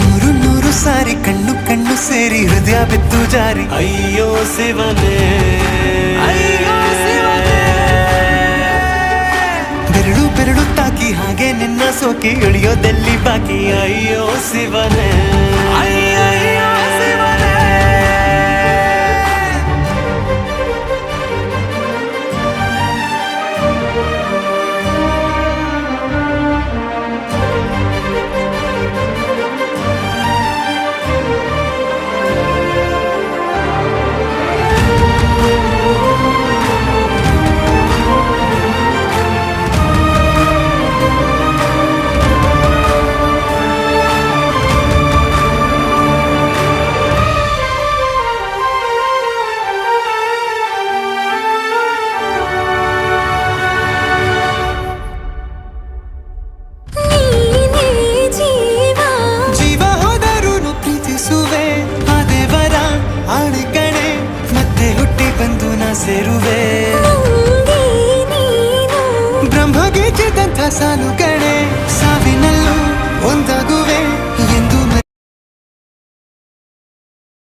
ನೂರು ನೂರು ಸಾರಿ ಕಣ್ಣು ಕಣ್ಣು ಸೇರಿ ಹೃದಯ ಬಿದ್ದು ಜಾರಿ ಅಯ್ಯೋ ಶಿವನೇ, ಅಯ್ಯೋ ಶಿವನೇ. ಬೆರಳು ಬೆರಳು ತಾಕಿ ಹಾಗೆ ನಿನ್ನ ಸೋಕಿ ಇಳಿಯೋದೆಲ್ಲಿ ಬಾಕಿ ಅಯ್ಯೋ ಶಿವನೇ, ಅಯ್ಯಯ್ಯೋ ಶಿವನೇ. ಸೇರುವೆ ಬ್ರಹ್ಮಗೀಚಿದಂಥ ಸಾಲು ಕಣೆ, ಸಾವಿನಲ್ಲೂ ಒಂದಾಗು